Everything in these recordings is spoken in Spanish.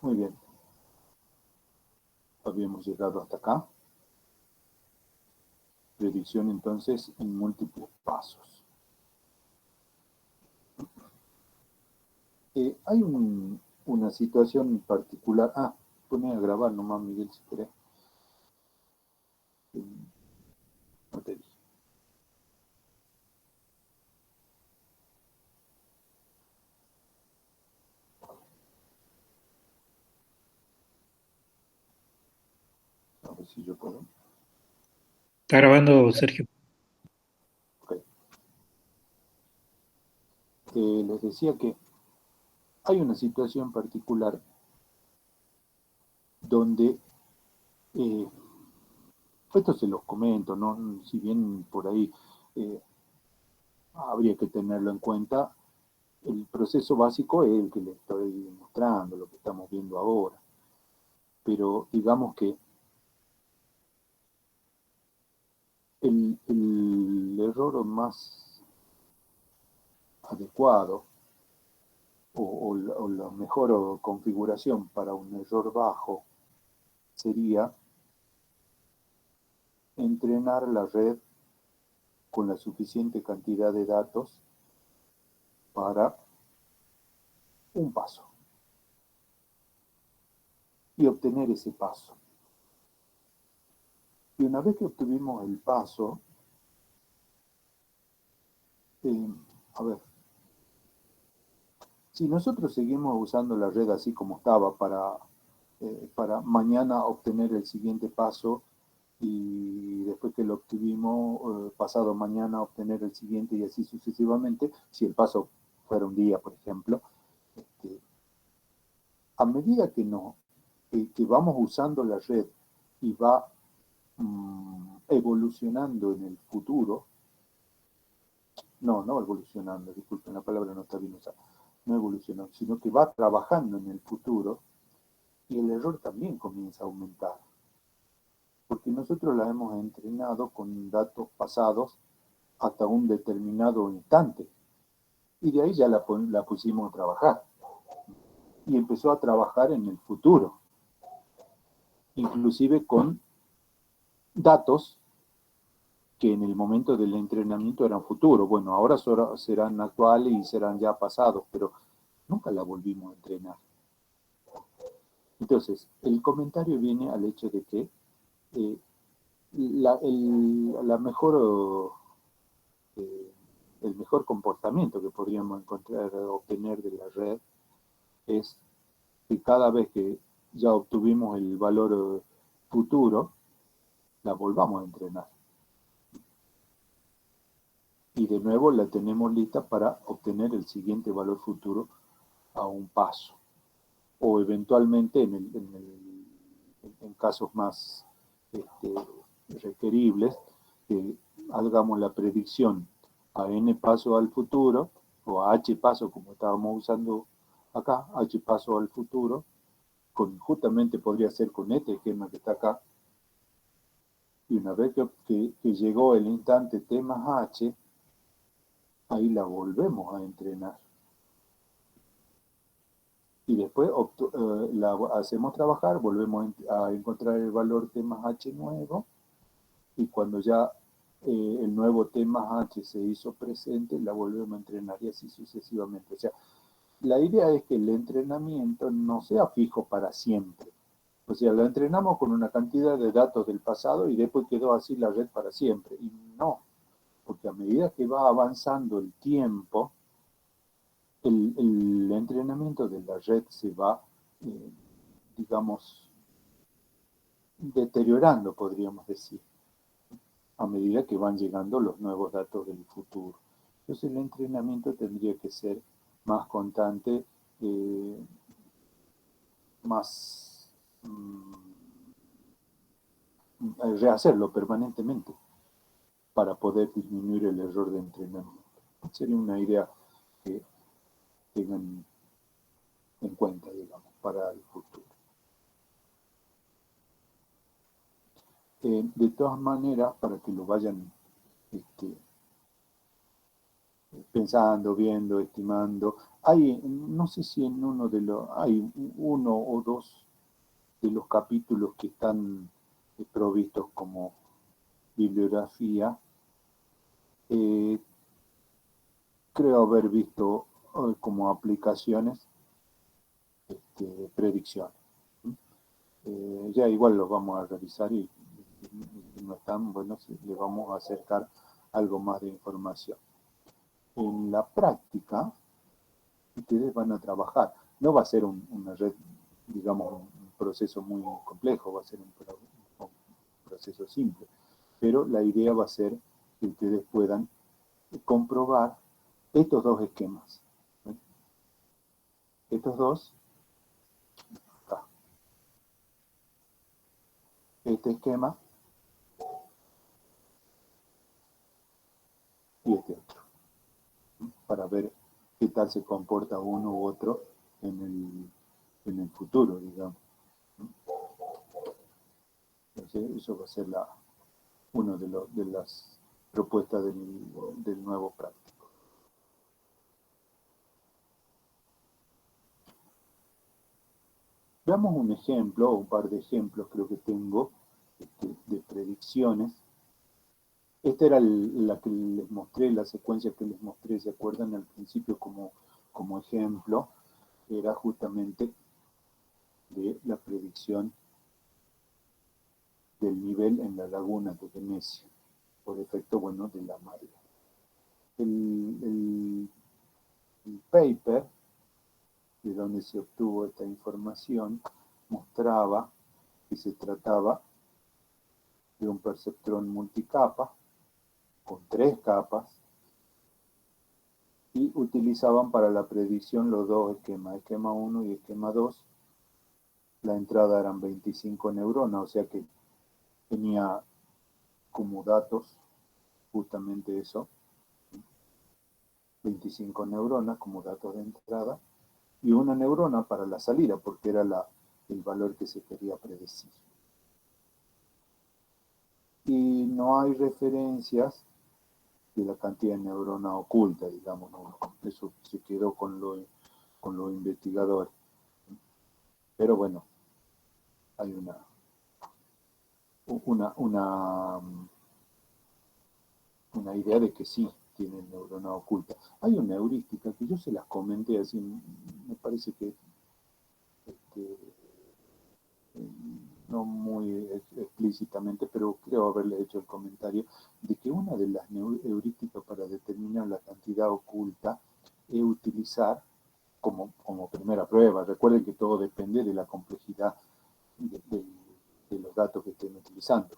Muy bien, habíamos llegado hasta acá. Predicción entonces en múltiples pasos. Hay una situación particular. Pone a grabar nomás, Miguel, si querés. Eh, no te dije. A ver si yo puedo. Está grabando, Sergio. Ok. Les decía que hay una situación particular donde, eh, esto se los comento, ¿no? Si bien por ahí eh, habría que tenerlo en cuenta, el proceso básico es el que les estoy mostrando, lo que estamos viendo ahora. Pero digamos que el error más adecuado o la mejor configuración para un error bajo sería entrenar la red con la suficiente cantidad de datos para un paso y obtener ese paso. Y una vez que obtuvimos el paso, eh, a ver, si nosotros seguimos usando la red así como estaba para mañana obtener el siguiente paso y después que lo obtuvimos, pasado mañana obtener el siguiente y así sucesivamente, si el paso fuera un día, por ejemplo, este, a medida que vamos usando la red y va evolucionando en el futuro, no evolucionando, disculpen, la palabra no está bien usada, no evolucionando, sino que va trabajando en el futuro y el error también comienza a aumentar, porque nosotros la hemos entrenado con datos pasados hasta un determinado instante y de ahí ya la pusimos a trabajar y empezó a trabajar en el futuro, inclusive con datos que en el momento del entrenamiento eran futuros. Bueno, ahora serán actuales y serán ya pasados, pero nunca la volvimos a entrenar. Entonces, el comentario viene al hecho de que eh, la mejor, eh, el mejor comportamiento que podríamos encontrar, obtener de la red es que cada vez que ya obtuvimos el valor futuro, la volvamos a entrenar. Y de nuevo la tenemos lista para obtener el siguiente valor futuro a un paso. O eventualmente en casos más este, requeribles, hagamos la predicción a n paso al futuro, o a h paso como estábamos usando acá, h paso al futuro, justamente podría ser con este esquema que está acá, y una vez que llegó el instante t más h, ahí la volvemos a entrenar. Y después la hacemos trabajar, volvemos a encontrar el valor T más H nuevo, y cuando ya el nuevo T más H se hizo presente, la volvemos a entrenar y así sucesivamente. O sea, la idea es que el entrenamiento no sea fijo para siempre. O sea, lo entrenamos con una cantidad de datos del pasado y después quedó así la red para siempre. Y no, porque a medida que va avanzando el tiempo, el entrenamiento de la red se va, eh, digamos, deteriorando, podríamos decir, a medida que van llegando los nuevos datos del futuro. Entonces el entrenamiento tendría que ser más constante, eh, más rehacerlo permanentemente para poder disminuir el error de entrenamiento. Sería una idea que tengan en cuenta, digamos, para el futuro. De todas maneras, para que lo vayan este, pensando, viendo, estimando, no sé si en hay uno o dos de los capítulos que están provistos como bibliografía. Eh, Creo haber visto como aplicaciones predicciones. Ya igual los vamos a revisar y no están, bueno, le vamos a acercar algo más de información. En la práctica, ustedes van a trabajar. No va a ser una red, digamos, un proceso muy complejo, va a ser un proceso simple. Pero la idea va a ser que ustedes puedan comprobar estos dos esquemas. ¿Sí? Estos dos, acá. Este esquema y este otro, para ver qué tal se comporta uno u otro en el futuro, digamos. Entonces, eso va a ser una de las propuestas del nuevo práctico. Veamos un ejemplo, o un par de ejemplos creo que tengo, de predicciones. Esta era la que les mostré, la secuencia que les mostré, ¿se acuerdan? Al principio como ejemplo, era justamente de la predicción del nivel en la laguna de Venecia, por efecto, bueno, de la marea. El paper de donde se obtuvo esta información mostraba que se trataba de un perceptrón multicapa con 3 capas y utilizaban para la predicción los dos esquemas, esquema 1 y esquema 2. La entrada eran 25 neuronas, o sea que tenía como datos justamente eso, 25 neuronas como datos de entrada y una neurona para la salida, porque era el valor que se quería predecir. Y no hay referencias de la cantidad de neuronas oculta, digamos, ¿no? Eso se quedó con los investigadores. Pero bueno, hay una idea de que sí tienen neurona oculta. Hay una heurística que yo se las comenté así, me parece que este, no muy explícitamente, pero creo haberle hecho el comentario de que una de las heurísticas para determinar la cantidad oculta es utilizar como primera prueba. Recuerden que todo depende de la complejidad de los datos que estén utilizando.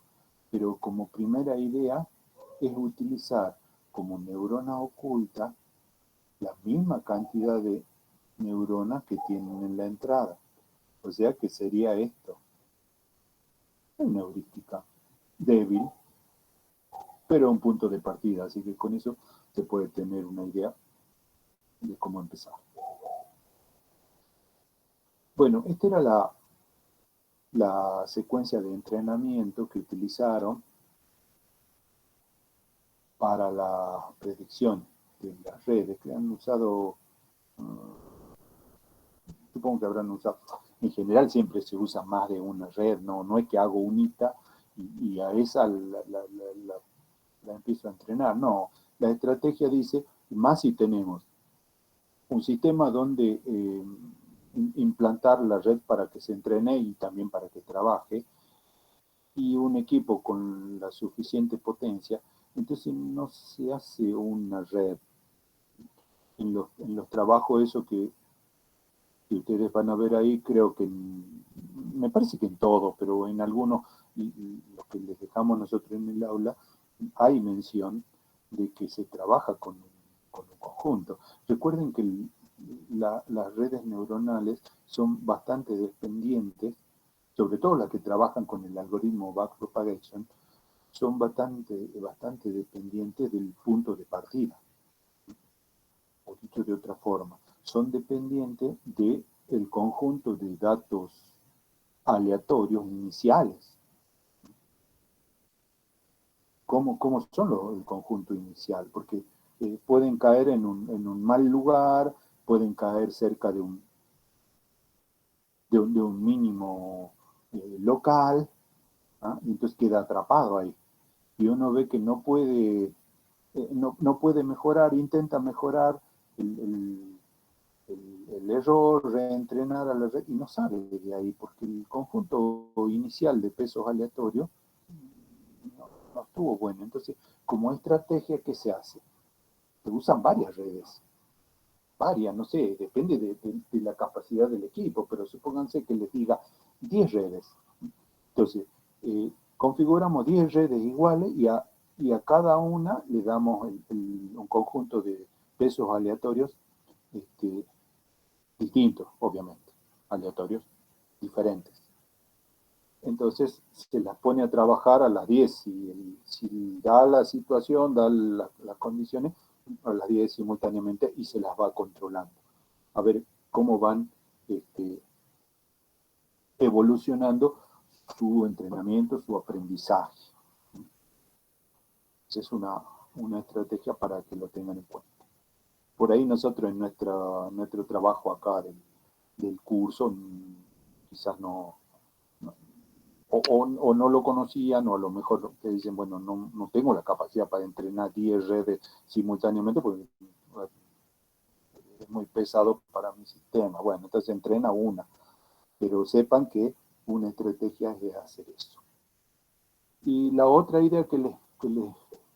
Pero como primera idea es utilizar como neurona oculta la misma cantidad de neuronas que tienen en la entrada. O sea que sería esto. Es una heurística débil, pero un punto de partida. Así que con eso se puede tener una idea de cómo empezar. Bueno, esta era la secuencia de entrenamiento que utilizaron para la predicción de las redes, que han usado, supongo que habrán usado, en general siempre se usa más de una red, no es que hago unita y a esa la empiezo a entrenar, no, la estrategia dice, más si tenemos un sistema donde implantar la red para que se entrene y también para que trabaje, y un equipo con la suficiente potencia, entonces no se hace una red. En los trabajos eso que ustedes van a ver ahí, creo que me parece que en todos, pero en algunos, los que les dejamos nosotros en el aula, hay mención de que se trabaja con un conjunto. Recuerden que las redes neuronales son bastante dependientes, sobre todo las que trabajan con el algoritmo backpropagation, son bastante dependientes del punto de partida. O dicho de otra forma, son dependientes del conjunto de datos aleatorios iniciales. ¿Cómo son el conjunto inicial? Porque pueden caer en un mal lugar, pueden caer cerca de un mínimo local, ¿ah? Y entonces queda atrapado ahí. Y uno ve que no puede mejorar, intenta mejorar el error, reentrenar a la red y no sale de ahí, porque el conjunto inicial de pesos aleatorios no estuvo bueno. Entonces, como estrategia, ¿qué se hace? Se usan varias redes, varias, no sé, depende de la capacidad del equipo, pero supónganse que les diga 10 redes. Entonces, configuramos 10 redes iguales y a cada una le damos un conjunto de pesos aleatorios este, distintos, obviamente, aleatorios, diferentes. Entonces se las pone a trabajar a las 10, si da la situación, da las condiciones, a las 10 simultáneamente y se las va controlando. A ver cómo van este, evolucionando su entrenamiento, su aprendizaje. Esa es una estrategia para que lo tengan en cuenta. Por ahí nosotros en nuestro trabajo acá del curso, quizás o no lo conocían, o a lo mejor te dicen, bueno, no tengo la capacidad para entrenar 10 redes simultáneamente, porque es muy pesado para mi sistema. Bueno, entonces entrena una, pero sepan que una estrategia es hacer eso. Y la otra idea que les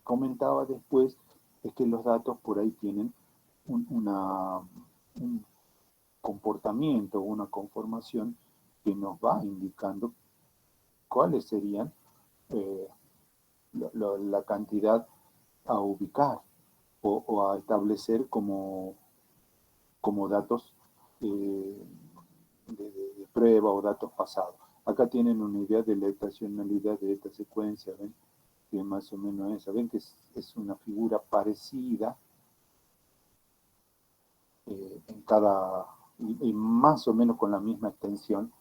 comentaba después es que los datos por ahí tienen un comportamiento, una conformación que nos va indicando cuáles serían eh, la cantidad a ubicar o a establecer como datos de prueba o datos pasados. Acá tienen una idea de la estacionalidad de esta secuencia, ¿ven? Que más o menos es, ven que es una figura parecida en cada, y más o menos con la misma extensión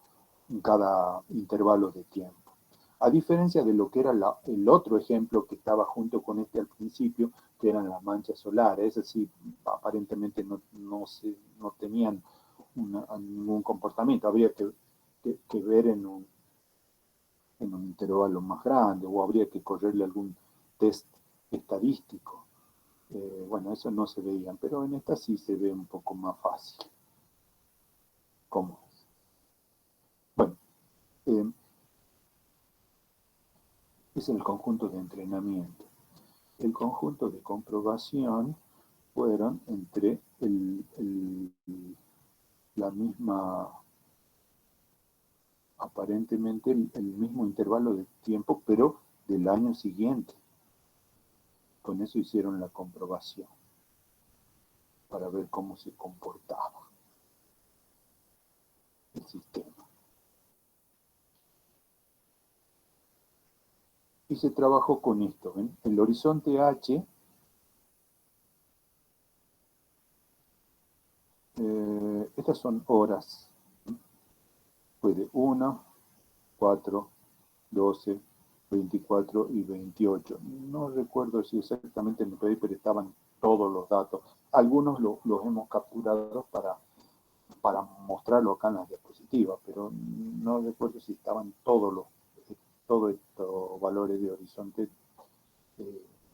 en cada intervalo de tiempo. A diferencia de lo que era el otro ejemplo que estaba junto con este al principio, que eran las manchas solares, es decir, aparentemente no tenían ningún comportamiento, habría que ver en un intervalo más grande o habría que correrle algún test estadístico. Bueno, eso no se veían, pero en esta sí se ve un poco más fácil. ¿Cómo es? Bueno, eh, es el conjunto de entrenamiento. El conjunto de comprobación fueron entre la misma, aparentemente el mismo intervalo de tiempo, pero del año siguiente. Con eso hicieron la comprobación para ver cómo se comportaba el sistema. Y se trabajó con esto, ¿ven? El horizonte H, estas son horas. Fue de 1, 4, 12, 24 y 28. No recuerdo si exactamente en el paper estaban todos los datos. Algunos los hemos capturado para mostrarlo acá en las diapositivas, pero no recuerdo si estaban todos estos valores de horizonte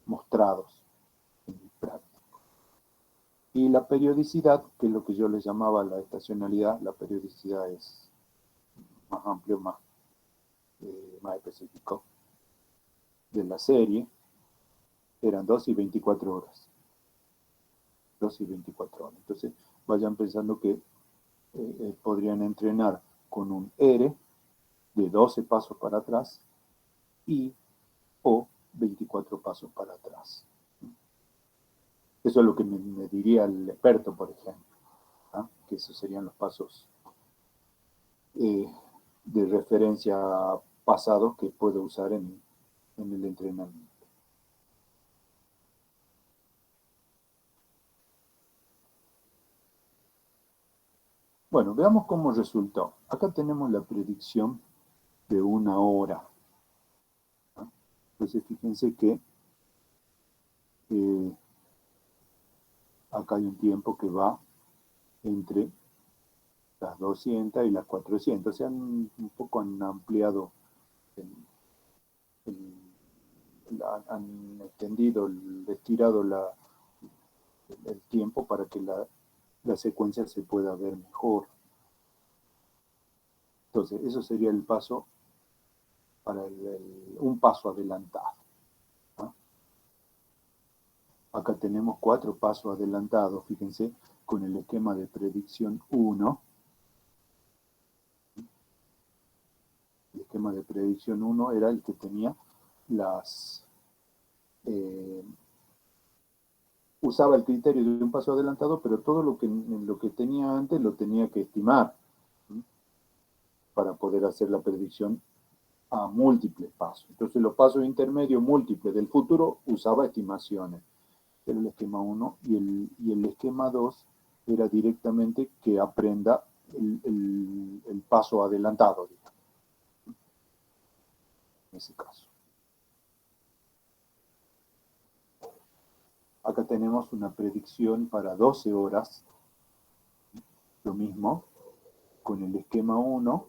mostrados en el práctico. Y la periodicidad, que es lo que yo les llamaba la estacionalidad, la periodicidad es más amplio, más específico de la serie, eran 2 y 24 horas. 2 y 24 horas. Entonces, vayan pensando que podrían entrenar con un R de 12 pasos para atrás y o 24 pasos para atrás. Eso es lo que me diría el experto, por ejemplo, ¿ah? Que esos serían los pasos de referencia pasados que puedo usar en el entrenamiento. Bueno, veamos cómo resultó. Acá tenemos la predicción de una hora. ¿Ah? Entonces, fíjense que acá hay un tiempo que va entre las 200 y las 400. Se han un poco han ampliado, han extendido, estirado el tiempo para que la secuencia se pueda ver mejor. Entonces, eso sería el paso para un paso adelantado, ¿no? Acá tenemos 4 pasos adelantados, fíjense, con el esquema de predicción 1. El esquema de predicción 1 era el que tenía usaba el criterio de un paso adelantado, pero todo lo que tenía antes lo tenía que estimar, ¿sí?, para poder hacer la predicción a múltiples pasos. Entonces los pasos intermedios múltiples del futuro usaba estimaciones. Era el esquema 1 y el esquema 2 era directamente que aprenda el paso adelantado, digamos, en ese caso. Acá tenemos una predicción para 12 horas, lo mismo, con el esquema 1,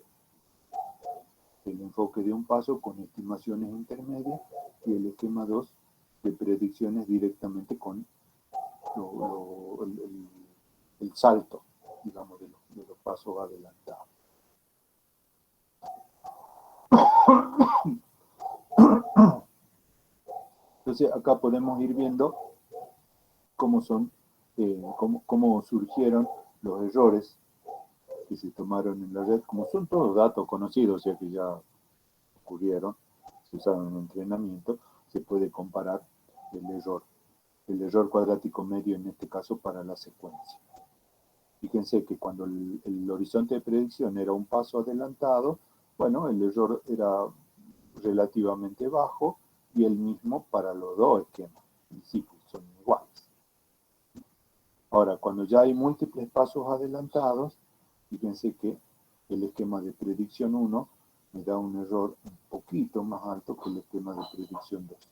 el enfoque de un paso con estimaciones intermedias, y el esquema 2 de predicciones directamente con el salto, digamos, de los pasos adelantados. Entonces acá podemos ir viendo cómo surgieron los errores que se tomaron en la red, como son todos datos conocidos, ya que ya ocurrieron, se usaron en entrenamiento, se puede comparar el error cuadrático medio en este caso para la secuencia. Fíjense que cuando el horizonte de predicción era un paso adelantado, bueno, el error era relativamente bajo, y el mismo para los dos esquemas, y sí, son iguales. Ahora, cuando ya hay múltiples pasos adelantados, fíjense que el esquema de predicción 1 me da un error un poquito más alto que el esquema de predicción 2.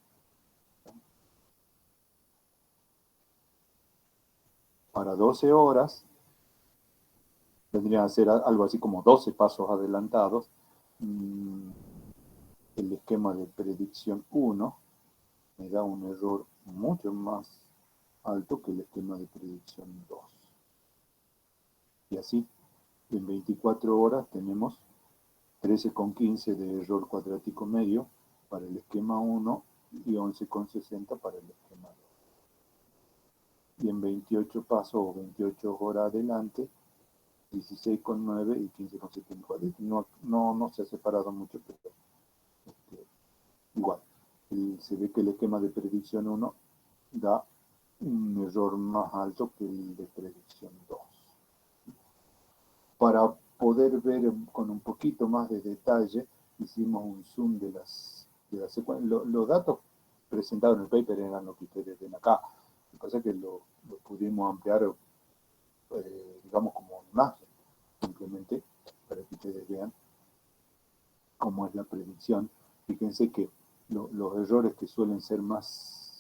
Para 12 horas, vendrían a ser algo así como 12 pasos adelantados. El esquema de predicción 1 me da un error mucho más alto que el esquema de predicción 2. Y así, en 24 horas tenemos 13,15 de error cuadrático medio para el esquema 1 y 11,60 para el esquema 2. Y en 28 pasos o 28 horas adelante, 16,9 y 15,74. No se ha separado mucho, pero igual. Se ve que el esquema de predicción 1 da un error más alto que el de predicción 2. Para poder ver con un poquito más de detalle, hicimos un zoom de las secuencias. Los datos presentados en el paper eran lo que ustedes ven acá. Lo que pasa es que lo pudimos ampliar, digamos, como imagen, simplemente para que ustedes vean cómo es la predicción. Fíjense que los errores que suelen ser más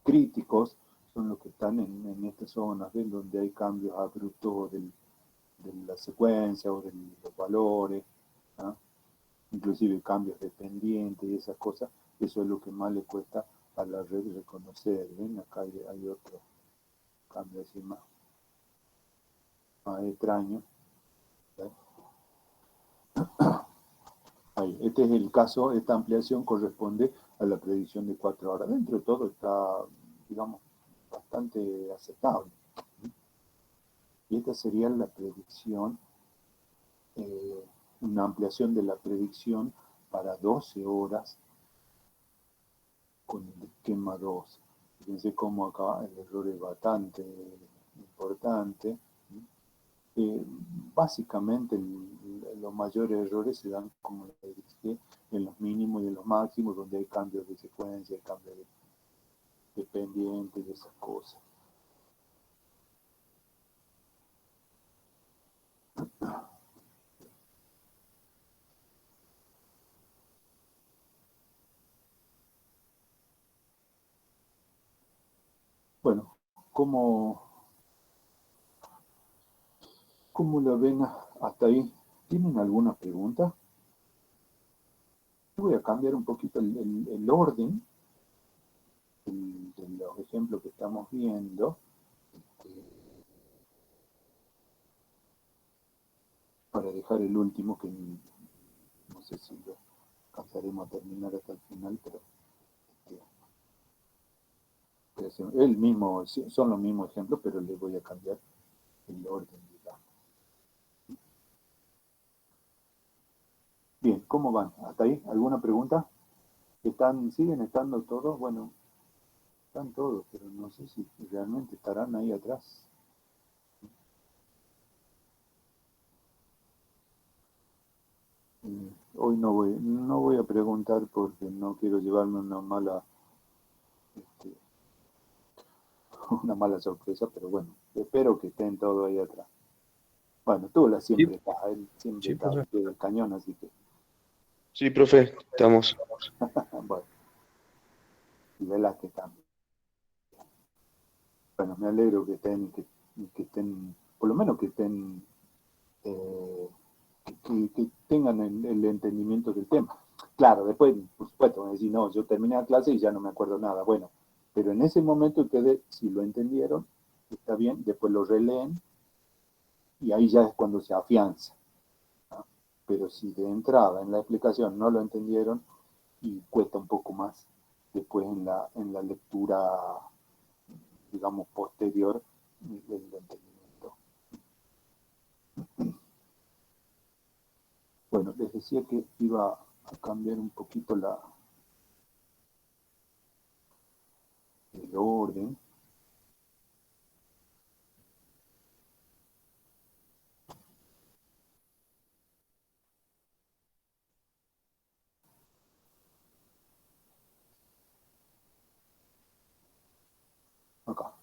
críticos son los que están en estas zonas, ¿ven?, donde hay cambios abruptos de la secuencia o de los valores, ¿no?, inclusive cambios de pendiente y esas cosas. Eso es lo que más le cuesta a la red reconocer. ¿Ven? Acá hay otro cambio así más extraño. ¿Ven? Ahí. Este es el caso. Esta ampliación corresponde a la predicción de 4 horas. Dentro de todo está, digamos, bastante aceptable. Y esta sería la predicción, una ampliación de la predicción para 12 horas con el esquema 2. Fíjense cómo acá el error es bastante importante. Básicamente los mayores errores se dan, como les dije, en los mínimos y en los máximos, donde hay cambios de secuencia, cambios de pendientes y esas cosas. ¿cómo, cómo la ven hasta ahí? ¿Tienen alguna pregunta? Voy a cambiar un poquito el orden de los ejemplos que estamos viendo, para dejar el último, que no sé si lo alcanzaremos a terminar hasta el final, pero el mismo, son los mismos ejemplos, pero les voy a cambiar el orden, digamos. Bien, ¿cómo van? ¿Hasta ahí? ¿Alguna pregunta? ¿Siguen estando todos? Bueno, están todos, pero no sé si realmente estarán ahí atrás. Hoy no voy a preguntar porque no quiero llevarme este, una mala sorpresa, pero bueno, espero que estén todos ahí atrás. Bueno, Tula Sí, él siempre sí, está al profe. pie del cañón, así que, Sí, profe, estamos. bueno, y Velázquez también. Bueno, me alegro que estén, que estén, por lo menos que estén, eh, que tengan el entendimiento del tema. Claro, después, por supuesto, van a decir, no, yo terminé la clase y ya no me acuerdo nada. Bueno, pero en ese momento ustedes, si lo entendieron, está bien, después lo releen y ahí ya es cuando se afianza, ¿no? Pero si de entrada en la explicación no lo entendieron, y cuesta un poco más después en la lectura, digamos, posterior del entendimiento. Bueno, les decía que iba a cambiar un poquito el orden. Acá.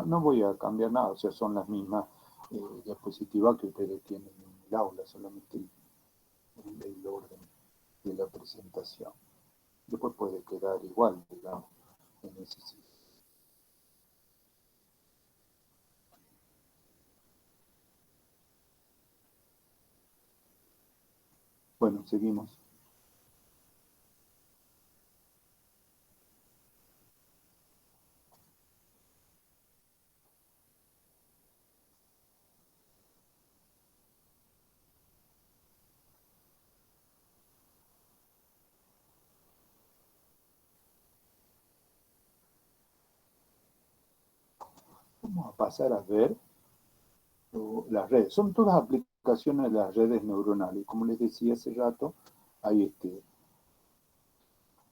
No voy a cambiar nada, o sea, son las mismas diapositivas que ustedes tienen en el aula, solamente el orden de la presentación. Después puede quedar igual, digamos, en ese sitio. Bueno, seguimos. Vamos a pasar a ver las redes. Son todas aplicaciones de las redes neuronales. Como les decía hace rato, hay,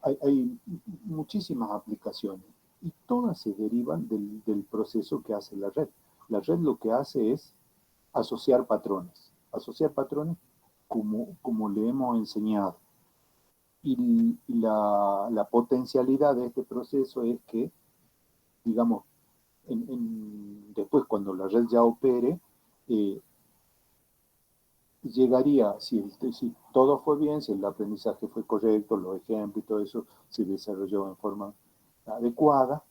hay muchísimas aplicaciones y todas se derivan del proceso que hace la red. La red lo que hace es asociar patrones como le hemos enseñado. Y la potencialidad de este proceso es que, digamos, después cuando la red ya opere, eh, llegaría, si todo fue bien, si el aprendizaje fue correcto, los ejemplos y todo eso se desarrolló en forma adecuada,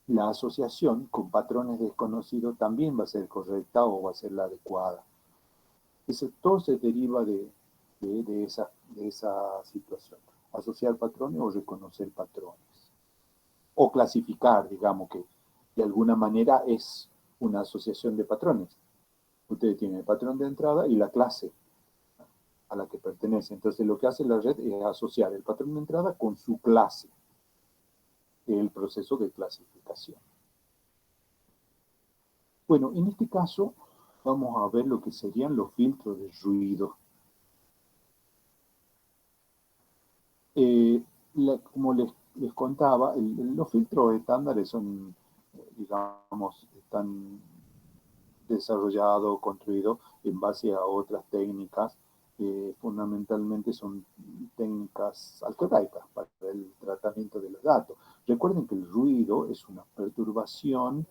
la asociación con patrones desconocidos también va a ser correcta o va a ser la adecuada. Todo se deriva de esa situación. Asociar patrones o reconocer patrones. O clasificar, digamos que de alguna manera es una asociación de patrones. Ustedes tienen el patrón de entrada y la clase a la que pertenece. Entonces lo que hace la red es asociar el patrón de entrada con su clase, el proceso de clasificación. Bueno, en este caso vamos a ver lo que serían los filtros de ruido. Eh, como les contaba, los filtros estándares son, digamos, están desarrollados, construidos en base a otras técnicas. Fundamentalmente son técnicas algebraicas para el tratamiento de los datos. Recuerden que el ruido es una perturbación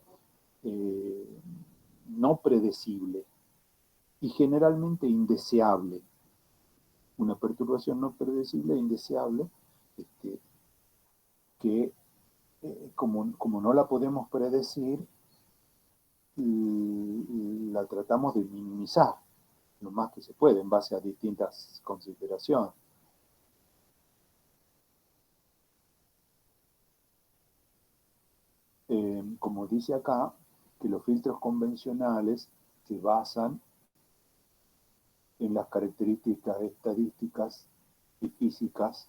eh, no predecible y generalmente indeseable. Una perturbación no predecible e indeseable, este, que como no la podemos predecir, la tratamos de minimizar lo más que se puede en base a distintas consideraciones. Como dice acá, que los filtros convencionales se basan en las características estadísticas y físicas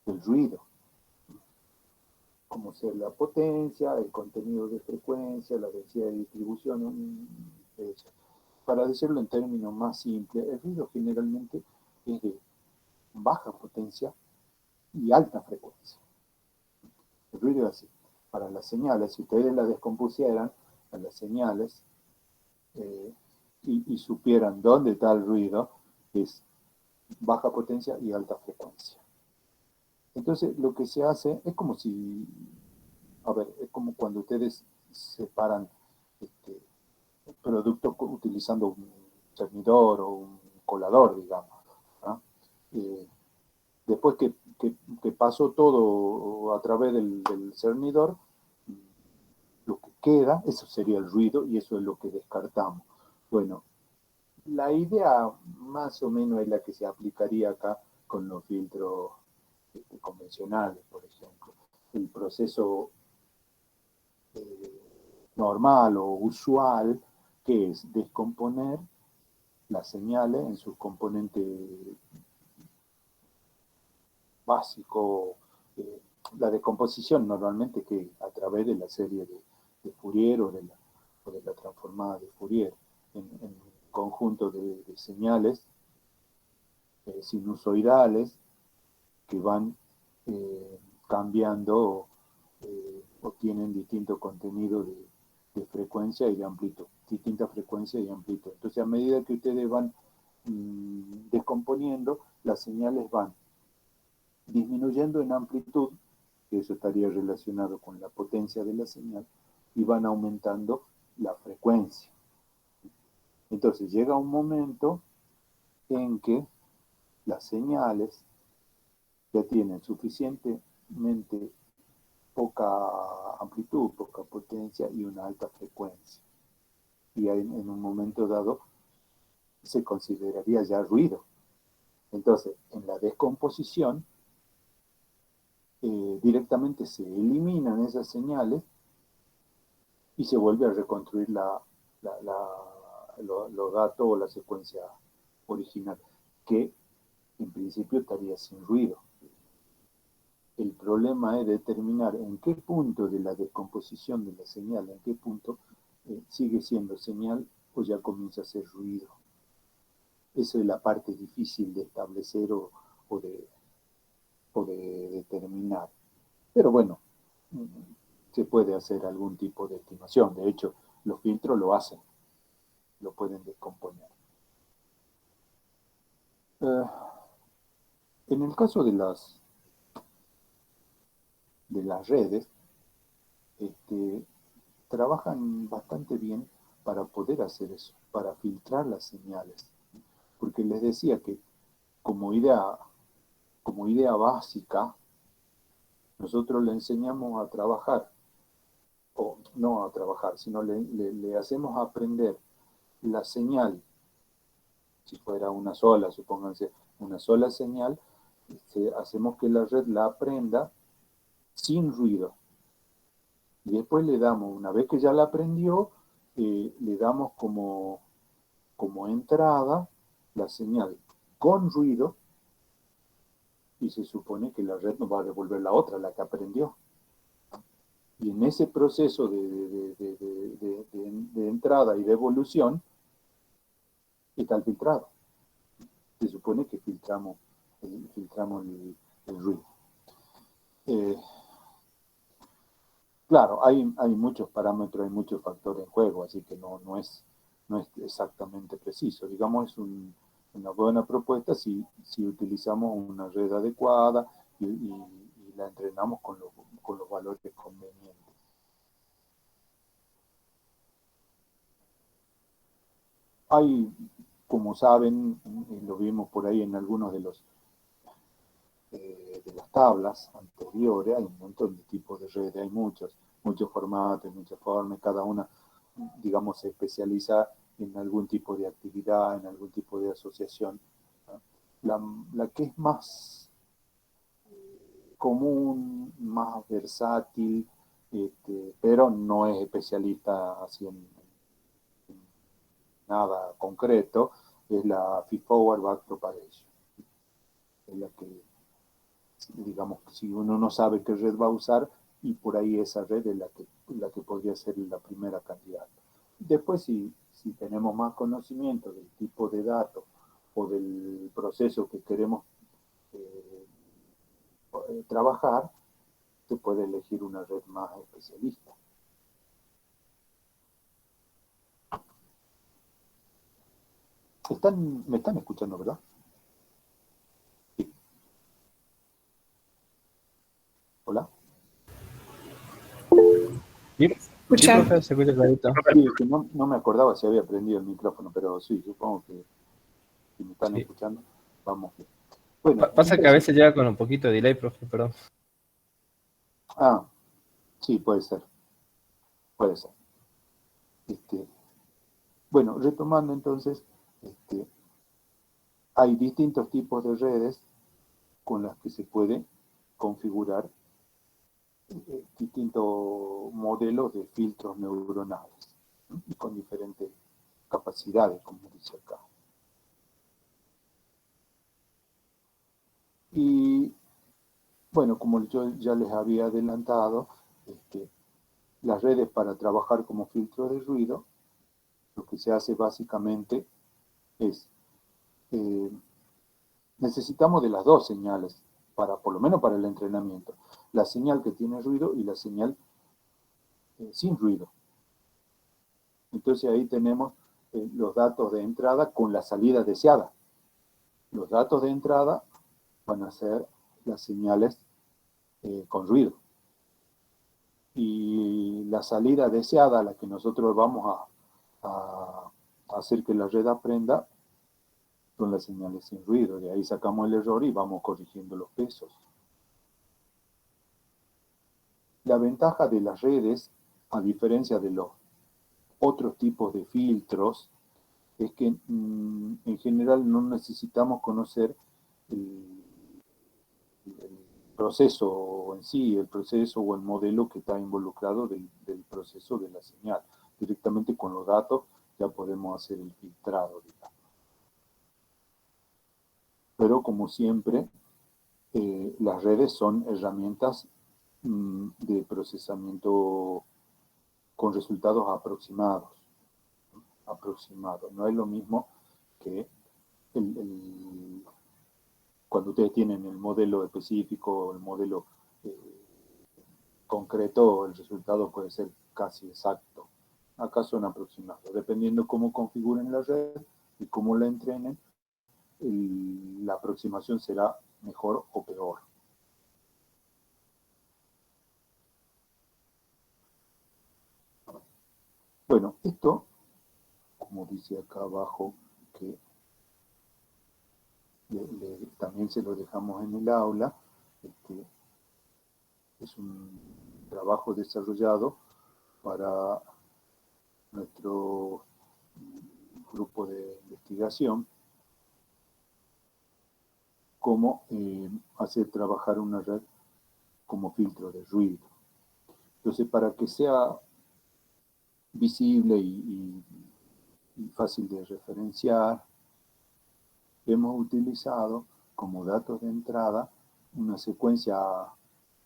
del ruido, como ser la potencia, el contenido de frecuencia, la densidad de distribución. Para decirlo en términos más simples, el ruido generalmente es de baja potencia y alta frecuencia. El ruido es así. Para las señales, si ustedes las descompusieran a las señales y supieran dónde está el ruido, es baja potencia y alta frecuencia. Entonces, lo que se hace es como si, es como cuando ustedes separan productos utilizando un cernidor o un colador, digamos. ¿Ah? Después que pasó todo a través del cernidor, lo que queda, eso sería el ruido y eso es lo que descartamos. Bueno, la idea más o menos es la que se aplicaría acá con los filtros convencionales, por ejemplo. El proceso normal o usual, que es descomponer las señales en sus componentes básicos. La decomposición normalmente que a través de la serie de Fourier o de la transformada de Fourier en conjunto de señales sinusoidales que van cambiando o tienen distinto contenido de frecuencia y de amplitud, distinta frecuencia y amplitud. Entonces, a medida que ustedes van descomponiendo, las señales van disminuyendo en amplitud, que eso estaría relacionado con la potencia de la señal, y van aumentando la frecuencia. Entonces, llega un momento en que las señales ya tienen suficientemente poca amplitud, poca potencia y una alta frecuencia. Y en un momento dado se consideraría ya ruido. Entonces, en la descomposición, directamente se eliminan esas señales y se vuelve a reconstruir los datos o la secuencia original, que en principio estaría sin ruido. El problema es determinar en qué punto de la descomposición de la señal, en qué punto sigue siendo señal o ya comienza a ser ruido. Eso es la parte difícil de establecer o de determinar. Pero bueno, se puede hacer algún tipo de estimación. De hecho, los filtros lo hacen, lo pueden descomponer. En el caso de las redes, trabajan bastante bien para poder hacer eso, para filtrar las señales. Porque les decía que como idea básica, nosotros le enseñamos a trabajar, o no a trabajar, sino le hacemos aprender la señal, si fuera una sola, supónganse, una sola señal, hacemos que la red la aprenda sin ruido. Y después le damos, una vez que ya la aprendió, le damos como entrada la señal con ruido y se supone que la red nos va a devolver la otra, la que aprendió. Y en ese proceso de entrada y de evolución está el filtrado. Se supone que filtramos el ruido. Claro, hay muchos parámetros, hay muchos factores en juego, así que no es exactamente preciso. Digamos, es una buena propuesta si utilizamos una red adecuada y la entrenamos con los valores convenientes. Hay, como saben, y lo vimos por ahí en algunos de las tablas anteriores hay un montón de tipos de redes, hay muchos formatos, muchas formas, cada una, digamos, se especializa en algún tipo de actividad, en algún tipo de asociación. La que es más común, más versátil, pero no es especialista así en nada concreto, es la Feedforward Backpropagation. Es la que, digamos, si uno no sabe qué red va a usar, y por ahí esa red es la que podría ser la primera candidata. Después, si tenemos más conocimiento del tipo de datos o del proceso que queremos trabajar, se puede elegir una red más especialista. ¿Me están escuchando, verdad? Sí. ¿Hola? Sí, sí, Escucha. profe, se escucha clarito. Sí, es que no me acordaba si había prendido el micrófono, pero sí, supongo que si me están Sí. escuchando, vamos bien. Bueno, Pasa que a entonces, veces llega con un poquito de delay, profe, perdón. sí, puede ser, puede ser. Bueno, retomando entonces, hay distintos tipos de redes con las que se puede configurar distintos modelos de filtros neuronales, ¿no? Y con diferentes capacidades, como dice acá. Y bueno, como yo ya les había adelantado, las redes para trabajar como filtro de ruido, lo que se hace básicamente es, eh, necesitamos de las dos señales, por lo menos para el entrenamiento, la señal que tiene ruido y la señal sin ruido. Entonces ahí tenemos los datos de entrada con la salida deseada. Los datos de entrada van a ser las señales con ruido. Y la salida deseada, a la que nosotros vamos a hacer que la red aprenda, son las señales sin ruido. De ahí sacamos el error y vamos corrigiendo los pesos. La ventaja de las redes, a diferencia de los otros tipos de filtros, es que en general no necesitamos conocer el, el proceso en sí, el proceso o el modelo que está involucrado del proceso de la señal. Directamente con los datos ya podemos hacer el filtrado, digamos. Pero como siempre, las redes son herramientas de procesamiento con resultados aproximados. No es lo mismo que cuando ustedes tienen el modelo específico, el modelo concreto, el resultado puede ser casi exacto. Acá son aproximados. Dependiendo cómo configuren la red y cómo la entrenen, la aproximación será mejor o peor. Bueno, esto, como dice acá abajo, que también se lo dejamos en el aula, es un trabajo desarrollado para nuestro grupo de investigación, cómo hacer trabajar una red como filtro de ruido. Entonces, para que sea visible y fácil de referenciar, hemos utilizado como datos de entrada una secuencia,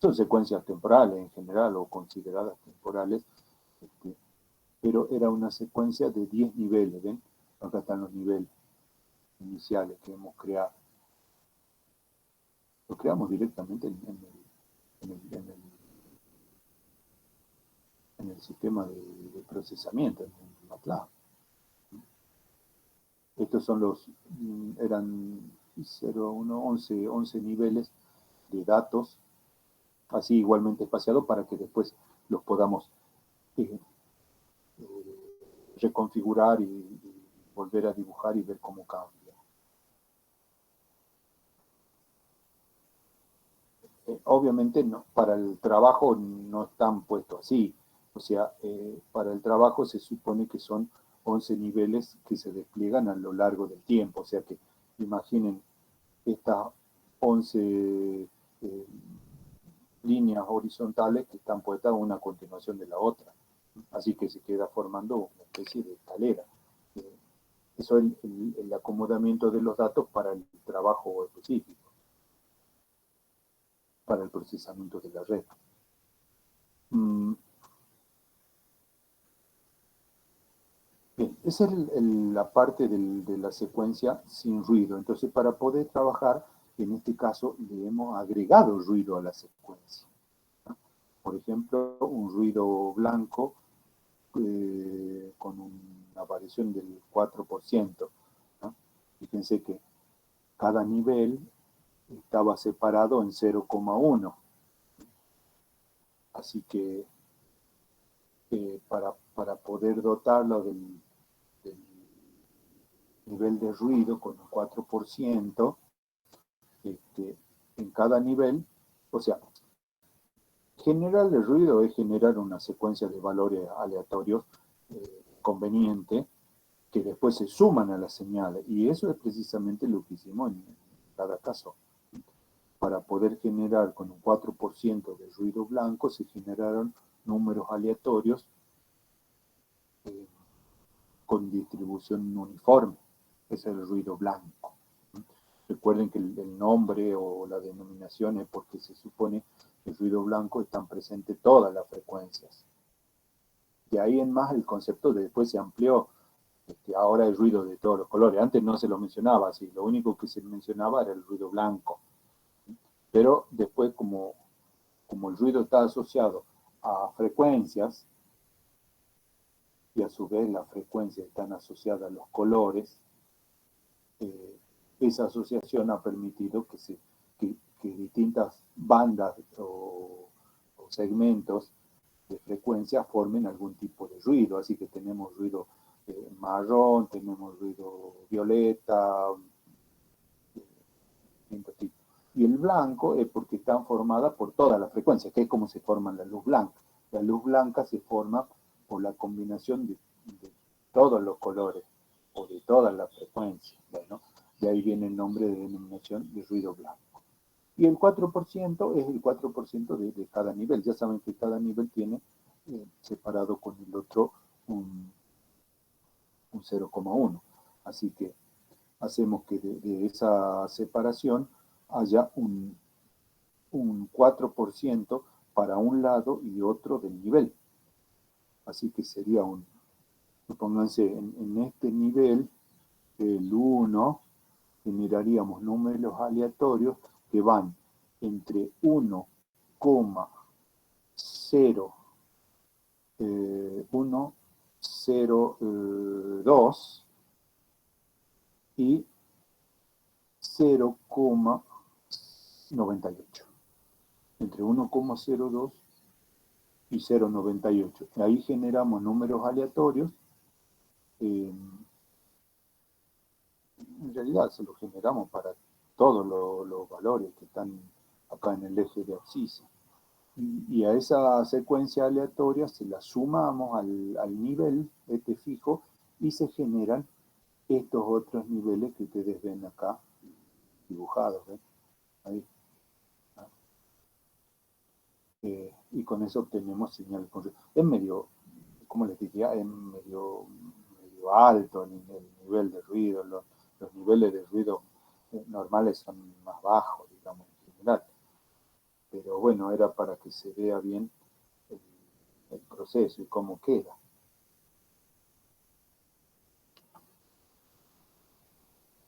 son secuencias temporales en general o consideradas temporales, pero era una secuencia de 10 niveles, ¿ven? Acá están los niveles iniciales que hemos creado. Lo creamos directamente en el sistema de procesamiento, en MATLAB. Estos son eran 0, 1, 11 niveles de datos, así igualmente espaciados, para que después los podamos reconfigurar y volver a dibujar y ver cómo cambia. obviamente no, para el trabajo no están puestos así. O sea, para el trabajo se supone que son 11 niveles que se despliegan a lo largo del tiempo. O sea que imaginen estas 11 líneas horizontales que están puestas una a continuación de la otra. Así que se queda formando una especie de escalera. Eso es el acomodamiento de los datos para el trabajo específico, para el procesamiento de la red. Bien, esa es la parte de la secuencia sin ruido. Entonces, para poder trabajar, en este caso, le hemos agregado ruido a la secuencia. Por ejemplo, un ruido blanco con una variación del 4%. ¿No? Fíjense que cada nivel estaba separado en 0,1. Así que para poder dotarlo del nivel de ruido con un 4%, en cada nivel, o sea, generar el ruido es generar una secuencia de valores aleatorios conveniente que después se suman a las señales, y eso es precisamente lo que hicimos en cada caso. Para poder generar con un 4% de ruido blanco, se generaron números aleatorios con distribución uniforme. Ese es el ruido blanco. Recuerden que el nombre o la denominación es porque se supone que el ruido blanco están presentes todas las frecuencias. De ahí en más el concepto después se amplió. Ahora el ruido de todos los colores. Antes no se lo mencionaba así, lo único que se mencionaba era el ruido blanco. Pero después, como el ruido está asociado a frecuencias, y a su vez las frecuencias están asociadas a los colores, esa asociación ha permitido que distintas bandas o segmentos de frecuencia formen algún tipo de ruido. Así que tenemos ruido marrón, tenemos ruido violeta, distintos tipos. Y el blanco es porque están formadas por todas las frecuencias, que es como se forma la luz blanca. La luz blanca se forma por la combinación de todos los colores o de todas las frecuencias. Bueno, de ahí viene el nombre de denominación de ruido blanco. Y el 4% es el 4% de cada nivel. Ya saben que cada nivel tiene separado con el otro un 0,1. Así que hacemos que de esa separación haya un 4% para un lado y otro del nivel. Así que sería supónganse, en este nivel, el 1, generaríamos números aleatorios que van entre 1,02 y 0,98. Entre 1,02 y 0,98. Ahí generamos números aleatorios. En realidad se los generamos para todos los valores que están acá en el eje de abscisa. Y a esa secuencia aleatoria se la sumamos al nivel fijo y se generan estos otros niveles que ustedes ven acá dibujados. ¿ven? Ahí. Y con eso obtenemos señal. Es medio, como les decía, es medio alto el nivel de ruido. Los niveles de ruido normales son más bajos, digamos, en general. Pero bueno, era para que se vea bien el proceso y cómo queda.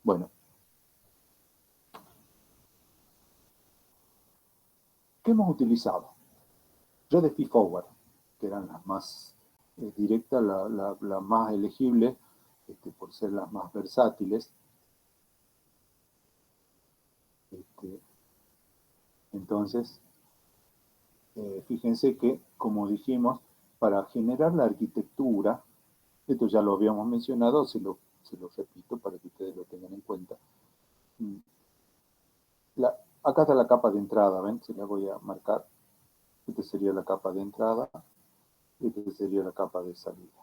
Bueno. ¿Qué hemos utilizado? Redes feed-forward, que eran las más directas, las más elegibles, por ser las más versátiles. Entonces, fíjense que, como dijimos, para generar la arquitectura, esto ya lo habíamos mencionado, se lo repito para que ustedes lo tengan en cuenta. acá está la capa de entrada, ¿ven? Se la voy a marcar. Esta sería la capa de entrada, esta sería la capa de salida.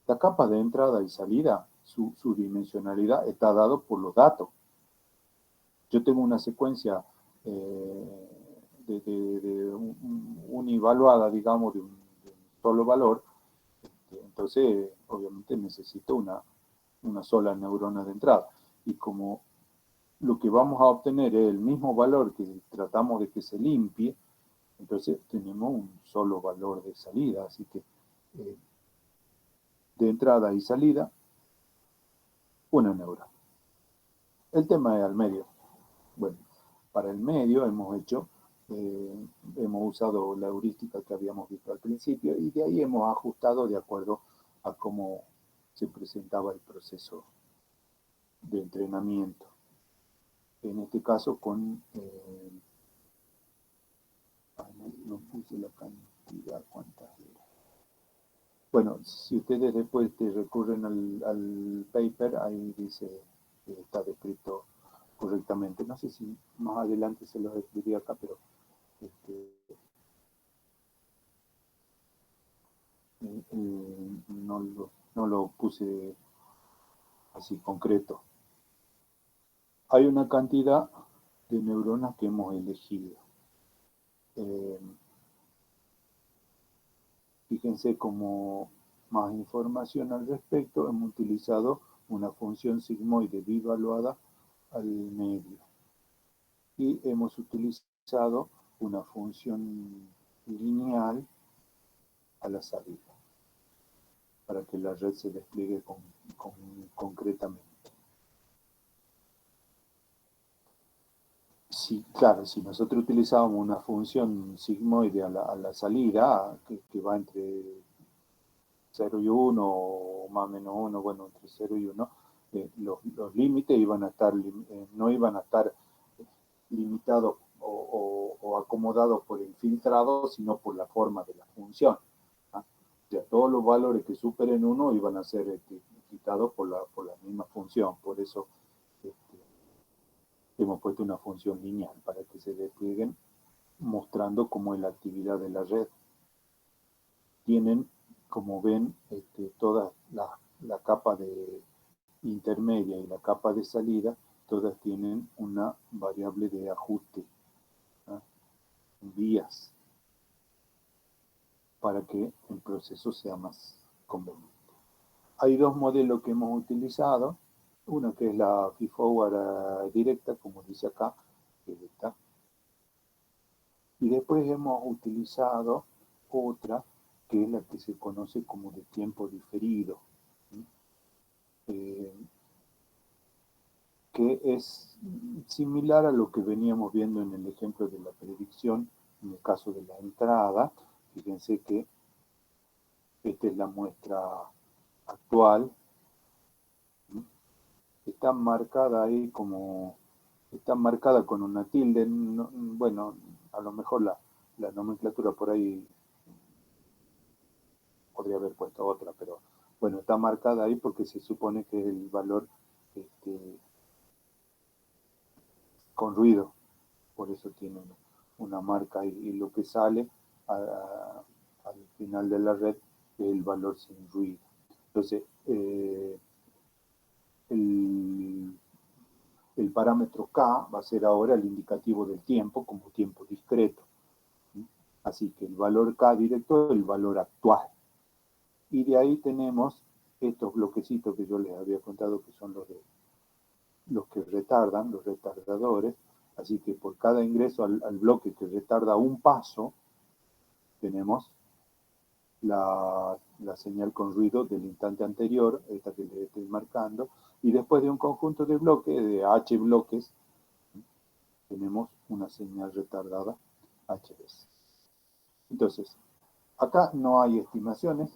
La capa de entrada y salida, su dimensionalidad está dado por los datos. Yo tengo una secuencia univaluada, digamos, de un solo valor, entonces obviamente necesito una sola neurona de entrada. Y como lo que vamos a obtener es el mismo valor que tratamos de que se limpie, entonces tenemos un solo valor de salida. Así que de entrada y salida, una neurona. El tema es al medio. Bueno, para el medio hemos usado la heurística que habíamos visto al principio y de ahí hemos ajustado de acuerdo a cómo se presentaba el proceso de entrenamiento. En este caso con... no puse la cantidad, ¿cuántas era? Bueno, si ustedes después recurren al paper, ahí dice que está descrito correctamente. No sé si más adelante se los escribí acá, pero no lo puse así concreto. Hay una cantidad de neuronas que hemos elegido. Fíjense como más información al respecto, hemos utilizado una función sigmoide bivaluada al medio. Y hemos utilizado una función lineal a la salida, para que la red se despliegue concretamente. Sí, claro, si nosotros utilizábamos una función sigmoide a la salida, que va entre 0 y 1, o más o menos 1, bueno, entre 0 y 1, los límites iban a estar, no iban a estar limitados o acomodados por el filtrado, sino por la forma de la función. ¿Ah? O sea, todos los valores que superen 1 iban a ser quitados por la misma función. Por eso hemos puesto una función lineal para que se desplieguen mostrando cómo es la actividad de la red. Tienen, como ven, toda la capa de intermedia y la capa de salida, todas tienen una variable de ajuste, ¿ah? Vías, para que el proceso sea más conveniente. Hay dos modelos que hemos utilizado, una que es la feedforward directa, como dice acá, que es esta, y después hemos utilizado otra, que es la que se conoce como de tiempo diferido, que es similar a lo que veníamos viendo en el ejemplo de la predicción, en el caso de la entrada. Fíjense que esta es la muestra actual. Está marcada ahí está marcada con una tilde. No, bueno, a lo mejor la nomenclatura por ahí podría haber puesto otra, pero bueno, está marcada ahí porque se supone que es el valor con ruido, por eso tiene una marca y lo que sale al final de la red es el valor sin ruido. Entonces, el parámetro K va a ser ahora el indicativo del tiempo como tiempo discreto. Así que el valor K directo es el valor actual. Y de ahí tenemos estos bloquecitos que yo les había contado que son los que retardan, los retardadores. Así que por cada ingreso al bloque que retarda un paso, tenemos la señal con ruido del instante anterior, esta que les estoy marcando, y después de un conjunto de bloques, de H bloques, tenemos una señal retardada H veces. Entonces, acá no hay estimaciones.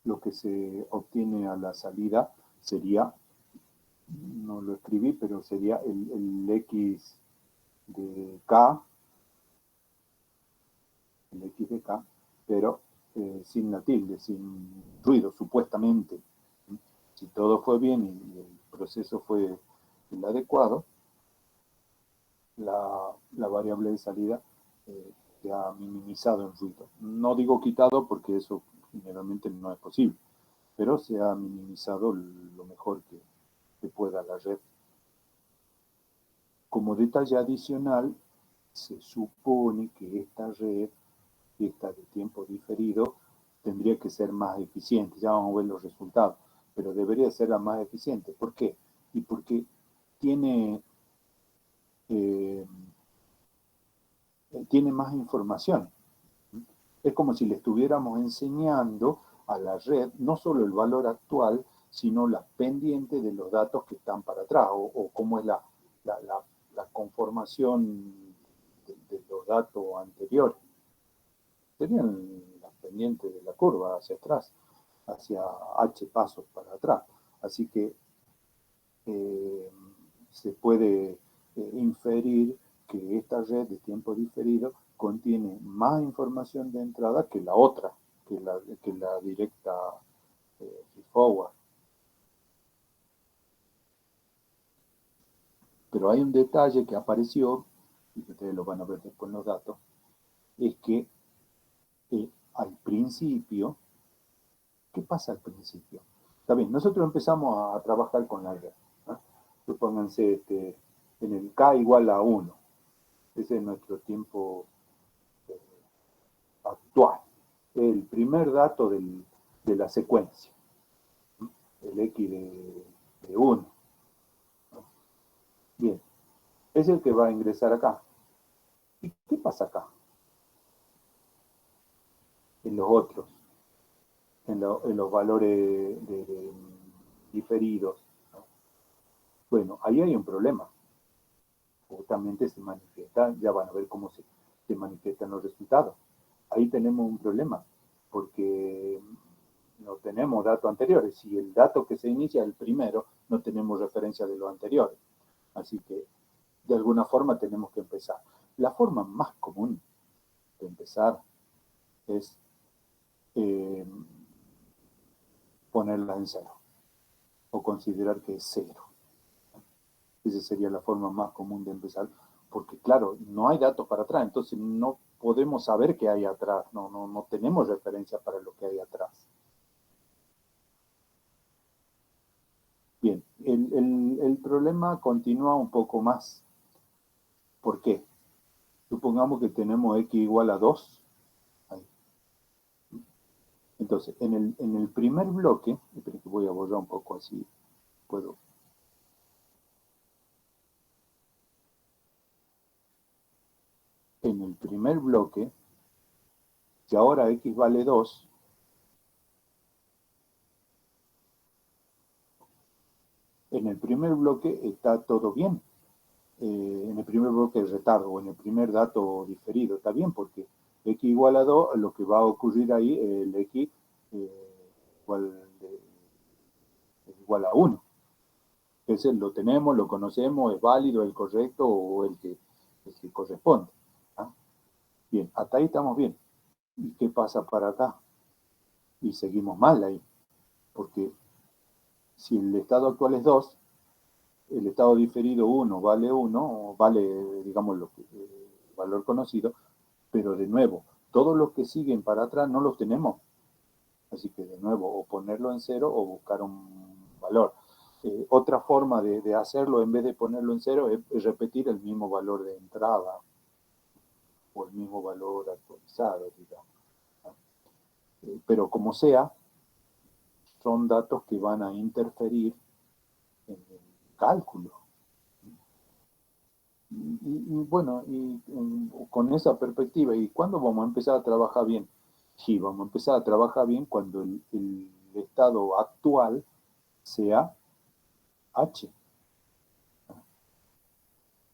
Lo que se obtiene a la salida sería, no lo escribí, pero sería el X de K, pero sin la tilde, sin ruido, supuestamente. Si todo fue bien y el proceso fue el adecuado, la variable de salida se ha minimizado el ruido. No digo quitado porque eso generalmente no es posible, pero se ha minimizado lo mejor que pueda la red. Como detalle adicional, se supone que esta red, esta de tiempo diferido, tendría que ser más eficiente. Ya vamos a ver los resultados, pero debería ser la más eficiente. ¿Por qué? Y porque tiene más información. Es como si le estuviéramos enseñando a la red no solo el valor actual, sino la pendiente de los datos que están para atrás, o cómo es la conformación de los datos anteriores. Serían las pendientes de la curva hacia atrás, hacia H pasos para atrás. Así que se puede inferir que esta red de tiempo diferido contiene más información de entrada que la otra, que la directa forward. Pero hay un detalle que apareció, y que ustedes lo van a ver después en los datos, es que al principio, ¿qué pasa al principio? Está bien, nosotros empezamos a trabajar con la red. Supónganse en el K igual a 1. Ese es nuestro tiempo actual. El primer dato de la secuencia. El X de 1. Bien, es el que va a ingresar acá. ¿Y qué pasa acá? En los otros. En los valores diferidos. Bueno, ahí hay un problema. Justamente se manifiesta, ya van a ver cómo se manifiestan los resultados. Ahí tenemos un problema, porque no tenemos datos anteriores. Si el dato que se inicia es el primero, no tenemos referencia de los anteriores. Así que, de alguna forma, tenemos que empezar. La forma más común de empezar es ponerla en cero, o considerar que es cero. Esa sería la forma más común de empezar, porque claro, no hay datos para atrás, entonces no podemos saber qué hay atrás, no tenemos referencia para lo que hay atrás. Bien, el problema continúa un poco más. ¿Por qué? Supongamos que tenemos x igual a 2. Ahí. Entonces, en el primer bloque, esperen que voy a borrar un poco así, puedo. En el primer bloque, si ahora x vale 2, en el primer bloque está todo bien. En el primer bloque de retardo o en el primer dato diferido, está bien, porque x igual a 2, lo que va a ocurrir ahí, el x igual a 1. Ese lo tenemos, lo conocemos, es válido, el correcto o el que corresponde. ¿Ah? Bien, hasta ahí estamos bien. ¿Y qué pasa para acá? Y seguimos mal ahí, porque si el estado actual es 2, el estado diferido 1 vale 1, vale, digamos, el valor conocido, pero de nuevo, todos los que siguen para atrás no los tenemos. Así que de nuevo, o ponerlo en cero o buscar un valor. Otra forma de hacerlo, en vez de ponerlo en cero, es repetir el mismo valor de entrada o el mismo valor actualizado, digamos. Pero como sea, son datos que van a interferir en el cálculo. Y bueno, con esa perspectiva, ¿y cuándo vamos a empezar a trabajar bien? Sí, vamos a empezar a trabajar bien cuando el estado actual sea H.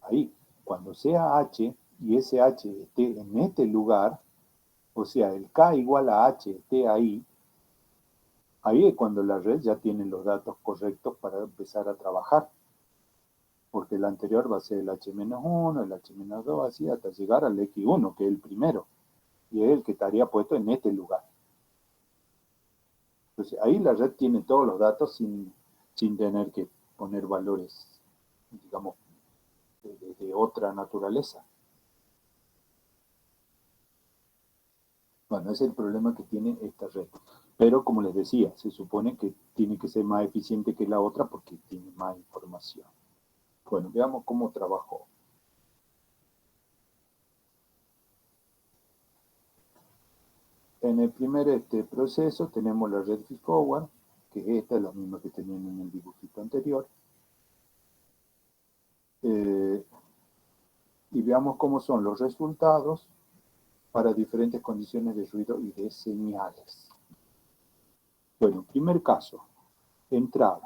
Ahí, cuando sea H y ese H esté en este lugar, o sea, el K igual a H esté ahí, ahí es cuando la red ya tiene los datos correctos para empezar a trabajar. Porque el anterior va a ser el H-1, el H-2, así hasta llegar al X1, que es el primero. Y es el que estaría puesto en este lugar. Entonces, ahí la red tiene todos los datos sin tener que poner valores, digamos, de otra naturaleza. Bueno, ese es el problema que tiene esta red. Pero, como les decía, se supone que tiene que ser más eficiente que la otra porque tiene más información. Bueno, veamos cómo trabajó. En el primer proceso tenemos la red feedforward, que esta es la misma que tenían en el dibujito anterior. Y veamos cómo son los resultados para diferentes condiciones de ruido y de señales. Bueno, primer caso, entrada,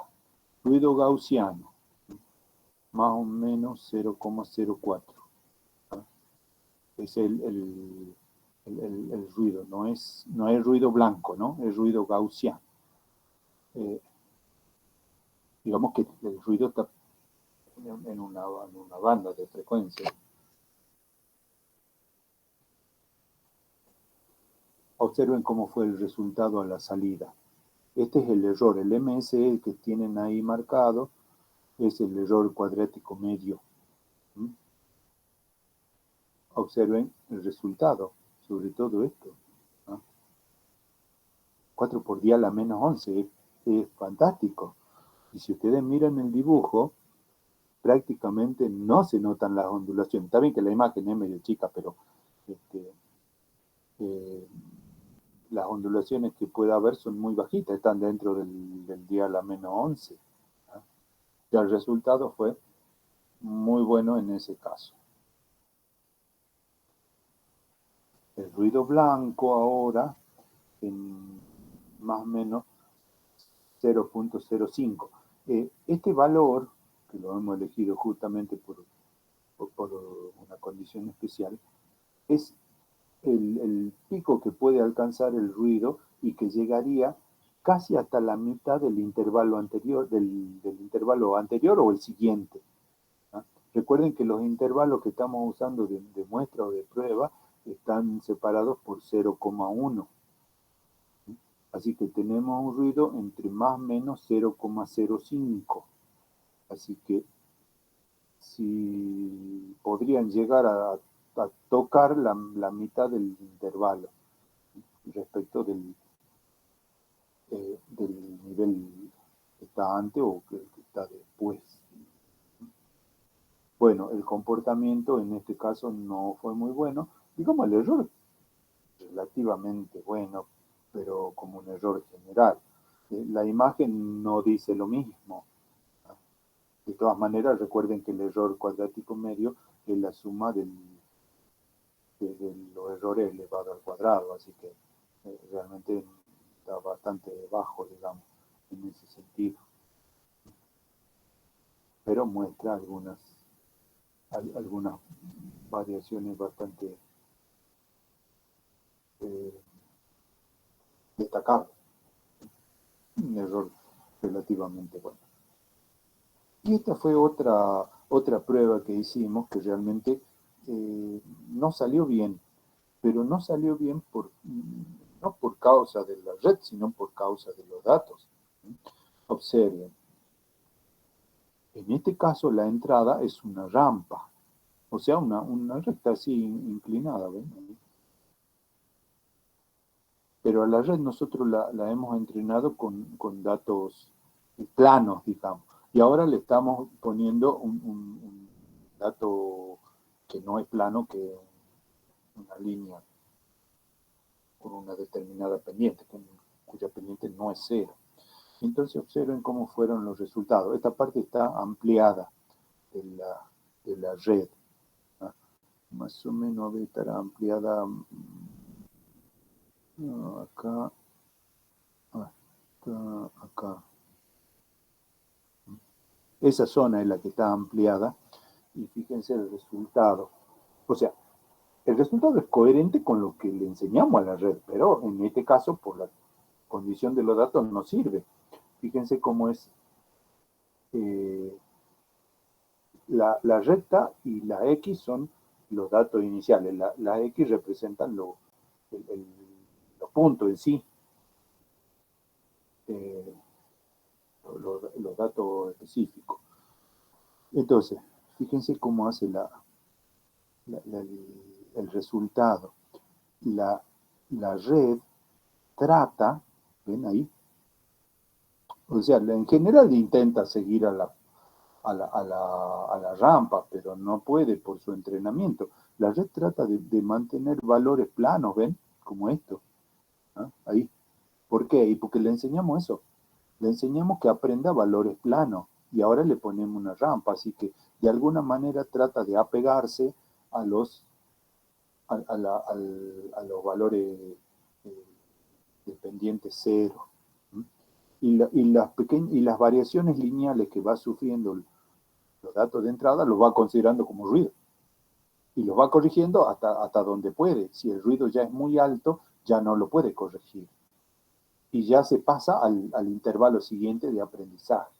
ruido gaussiano, más o menos 0,04. Es el ruido, no es ruido blanco, ¿no? Es ruido gaussiano. Digamos que el ruido está en una banda de frecuencia. Observen cómo fue el resultado a la salida. Este es el error, el MSE que tienen ahí marcado es el error cuadrático medio. Observen el resultado, sobre todo esto. 4 por día a la menos 11, es fantástico. Y si ustedes miran el dibujo, prácticamente no se notan las ondulaciones. Está bien que la imagen es medio chica, pero las ondulaciones que pueda haber son muy bajitas, están dentro del día a la menos 11. Ya el resultado fue muy bueno en ese caso. El ruido blanco ahora, en más o menos 0,05. Este valor, que lo hemos elegido justamente por una condición especial, es el pico que puede alcanzar el ruido y que llegaría casi hasta la mitad del intervalo anterior, del intervalo anterior o el siguiente. ¿Ah? Recuerden que los intervalos que estamos usando de muestra o de prueba están separados por 0,1. Así que tenemos un ruido entre más o menos 0,05. Así que si podrían llegar a tocar la mitad del intervalo respecto del nivel que está antes o que está después. Bueno, el comportamiento en este caso no fue muy bueno. Digamos, el error relativamente bueno, pero como un error general. La imagen no dice lo mismo. De todas maneras, recuerden que el error cuadrático medio es la suma de los errores elevado al cuadrado, así que realmente está bastante bajo, digamos, en ese sentido. Pero muestra algunas variaciones bastante destacables. Un error relativamente bueno. Y esta fue otra prueba que hicimos que realmente no salió bien, pero no salió bien no por causa de la red, sino por causa de los datos. Observen. En este caso la entrada es una rampa, o sea, una recta así inclinada, ¿ven? Pero a la red nosotros la hemos entrenado con datos planos, digamos. Y ahora le estamos poniendo un dato que no es plano, que una línea con una determinada pendiente, cuya pendiente no es cero. Entonces observen cómo fueron los resultados. Esta parte está ampliada de la red. ¿Ah? Más o menos estará ampliada acá, hasta acá. Esa zona es la que está ampliada y fíjense el resultado. O sea, el resultado es coherente con lo que le enseñamos a la red, pero en este caso, por la condición de los datos, no sirve. Fíjense cómo es la recta y la X son los datos iniciales. La X representan los puntos en sí. los datos específicos. Entonces, fíjense cómo hace el resultado. La red trata, ¿ven ahí? O sea, en general intenta seguir a la rampa, pero no puede por su entrenamiento. La red trata de mantener valores planos, ¿ven? Como esto. ¿Ah? Ahí. ¿Por qué? Y porque le enseñamos eso. Le enseñamos que aprenda valores planos y ahora le ponemos una rampa, así que de alguna manera trata de apegarse a los valores dependientes cero. Y las variaciones lineales que va sufriendo los datos de entrada los va considerando como ruido. Y los va corrigiendo hasta donde puede. Si el ruido ya es muy alto, ya no lo puede corregir. Y ya se pasa al intervalo siguiente de aprendizaje.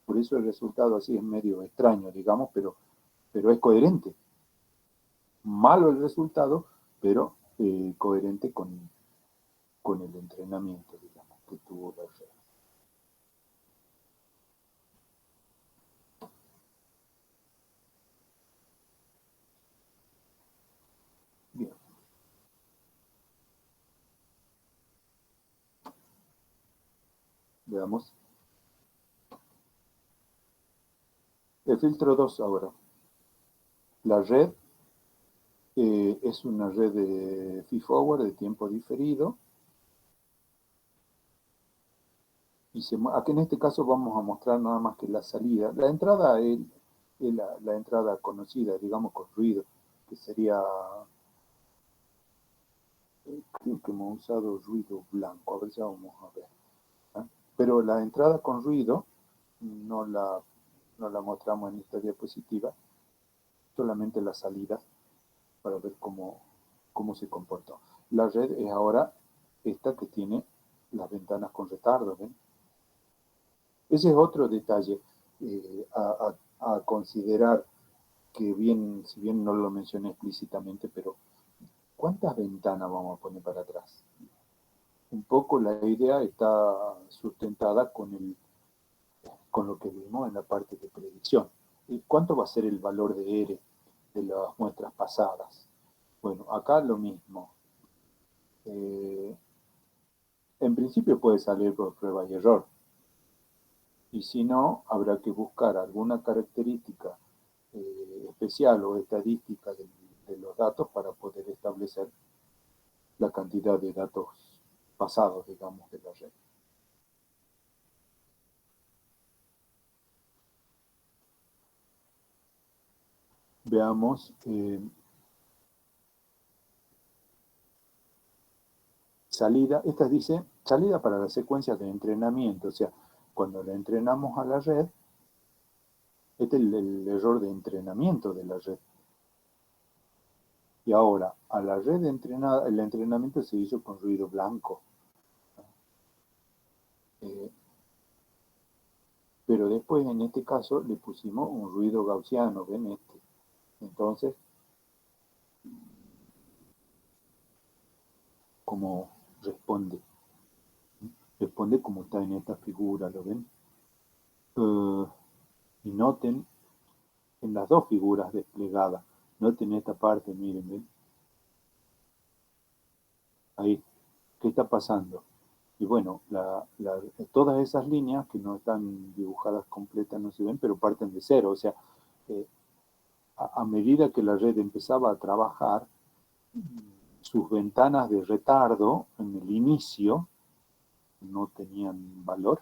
Por eso el resultado así es medio extraño, digamos, pero es coherente. Malo el resultado, pero coherente con el entrenamiento, digamos, que tuvo la red. Bien. Veamos. El filtro 2 ahora. La red es una red de feed-forward de tiempo diferido. Y aquí en este caso vamos a mostrar nada más que la salida. La entrada es la entrada conocida, digamos, con ruido, que sería, creo que hemos usado ruido blanco, a ver si vamos a ver. ¿Ah? Pero la entrada con ruido no la mostramos en esta diapositiva, solamente la salida para ver cómo se comportó. La red es ahora esta que tiene las ventanas con retardo, ¿ven? Ese es otro detalle a considerar, que si bien no lo mencioné explícitamente, pero ¿cuántas ventanas vamos a poner para atrás? Un poco la idea está sustentada con lo que vimos en la parte de predicción. ¿Cuánto va a ser el valor de R de las muestras pasadas? Bueno, acá lo mismo. En principio puede salir por prueba y error. Y si no, habrá que buscar alguna característica especial o estadística de los datos para poder establecer la cantidad de datos pasados, digamos, de la red. Veamos salida. Esta dice salida para las secuencias de entrenamiento. O sea, cuando le entrenamos a la red, este es el error de entrenamiento de la red. Y ahora, a la red entrenada, el entrenamiento se hizo con ruido blanco. Pero después, en este caso, le pusimos un ruido gaussiano, ¿ven este? Entonces, ¿cómo responde? Responde como está en esta figura, ¿lo ven? Y noten en las dos figuras desplegadas, noten esta parte, miren, ¿ven? Ahí, ¿qué está pasando? Y bueno, todas esas líneas que no están dibujadas completas no se ven, pero parten de cero. O sea, a medida que la red empezaba a trabajar, sus ventanas de retardo en el inicio no tenían valor.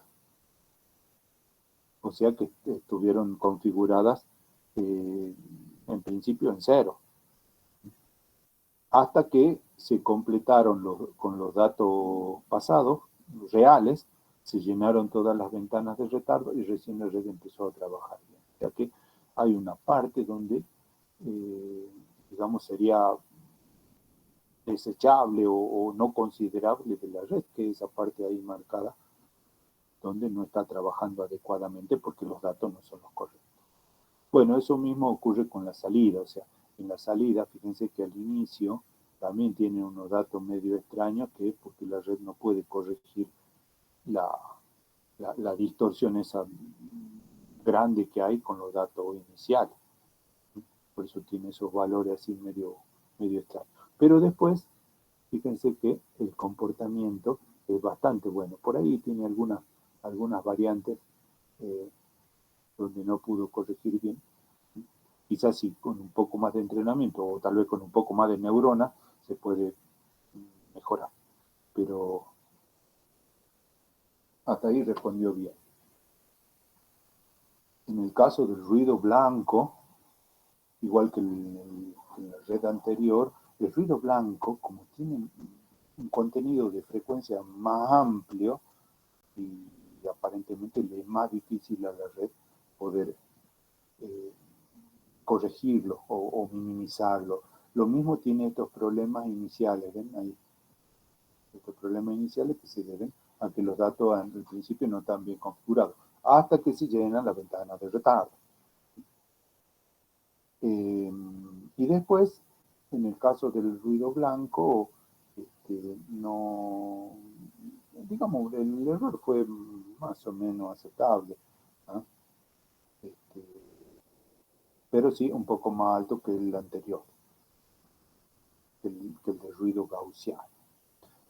O sea que estuvieron configuradas en principio en cero. Hasta que se completaron con los datos pasados, reales, se llenaron todas las ventanas de retardo y recién la red empezó a trabajar bien. O sea que hay una parte donde, digamos, sería desechable o no considerable de la red, que es esa parte ahí marcada, donde no está trabajando adecuadamente porque los datos no son los correctos. Bueno, eso mismo ocurre con la salida, o sea, en la salida, fíjense que al inicio también tiene unos datos medio extraños, que es porque la red no puede corregir la distorsión esa grande que hay con los datos iniciales. Por eso tiene esos valores así medio extraños. Pero después, fíjense que el comportamiento es bastante bueno. Por ahí tiene algunas variantes donde no pudo corregir bien. Quizás sí, con un poco más de entrenamiento o tal vez con un poco más de neurona se puede mejorar. Pero hasta ahí respondió bien. En el caso del ruido blanco, igual que en la red anterior, el ruido blanco, como tiene un contenido de frecuencia más amplio y aparentemente le es más difícil a la red poder corregirlo o minimizarlo. Lo mismo tiene estos problemas iniciales, ¿ven ahí? Estos problemas iniciales que se deben a que los datos al principio no están bien configurados, hasta que se llenan las ventanas de retardo. Y después, en el caso del ruido blanco, no, digamos, el error fue más o menos aceptable, ¿ah? Pero sí un poco más alto que el anterior, que el de ruido gaussiano.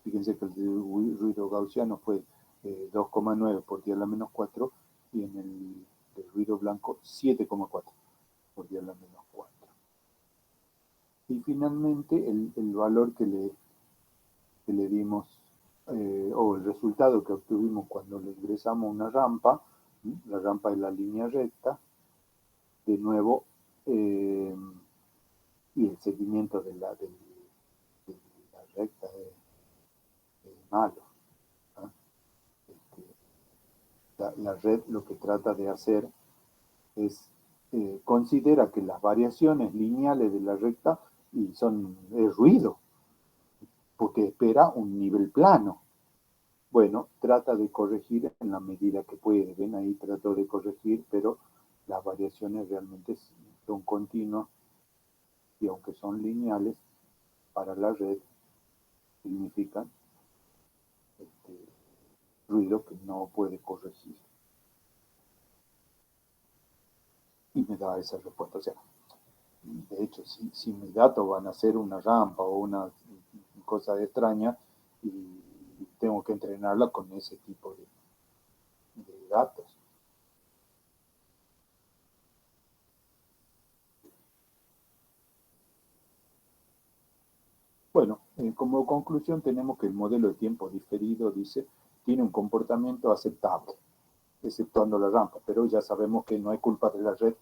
Fíjense que el de ruido gaussiano fue 2,9 por 10 a la menos 4 y en el de ruido blanco 7,4 por 10 a la menos 4. Y finalmente el valor que le dimos, o el resultado que obtuvimos cuando le ingresamos una rampa, la rampa es la línea recta, de nuevo, y el seguimiento de la recta es malo. ¿Ah? La red lo que trata de hacer es considera que las variaciones lineales de la recta y es ruido, porque espera un nivel plano. Bueno, trata de corregir en la medida que puede. Ven, ahí trato de corregir, pero las variaciones realmente son continuas y aunque son lineales, para la red significan ruido que no puede corregir. Y me da esa respuesta. O sea, de hecho, si mis datos van a ser una rampa o una cosa extraña, y tengo que entrenarla con ese tipo de datos. Bueno, como conclusión tenemos que el modelo de tiempo diferido, dice, tiene un comportamiento aceptable, exceptuando la rampa, pero ya sabemos que no hay culpa de la red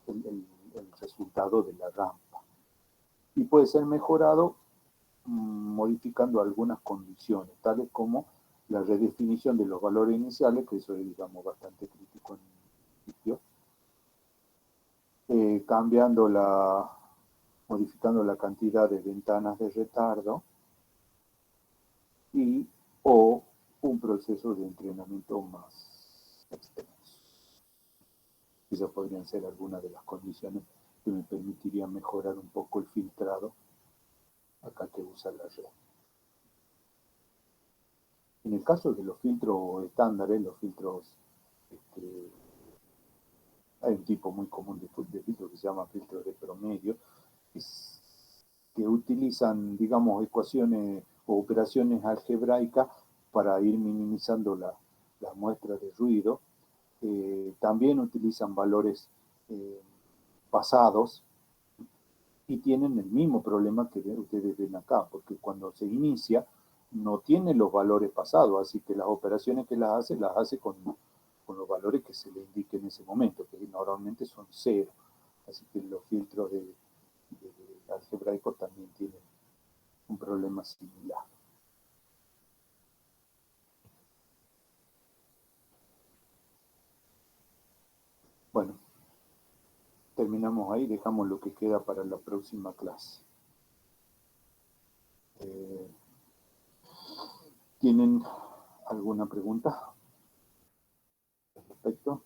el resultado de la rampa. Y puede ser mejorado modificando algunas condiciones, tales como la redefinición de los valores iniciales, que eso es, digamos, bastante crítico en el sitio, modificando la cantidad de ventanas de retardo o un proceso de entrenamiento más extenso. Esas podrían ser algunas de las condiciones que me permitirían mejorar un poco el filtrado acá que usa la red. En el caso de los filtros estándares, los filtros, hay un tipo muy común de filtro que se llama filtro de promedio, que utilizan, digamos, ecuaciones o operaciones algebraicas para ir minimizando la muestra de ruido. También utilizan valores pasados y tienen el mismo problema que ustedes ven acá, porque cuando se inicia no tiene los valores pasados, así que las operaciones que las hace con los valores que se le indique en ese momento, que normalmente son 0. Así que los filtros de algebraicos también tienen un problema similar. Bueno, terminamos ahí, dejamos lo que queda para la próxima clase. ¿Tienen alguna pregunta al respecto?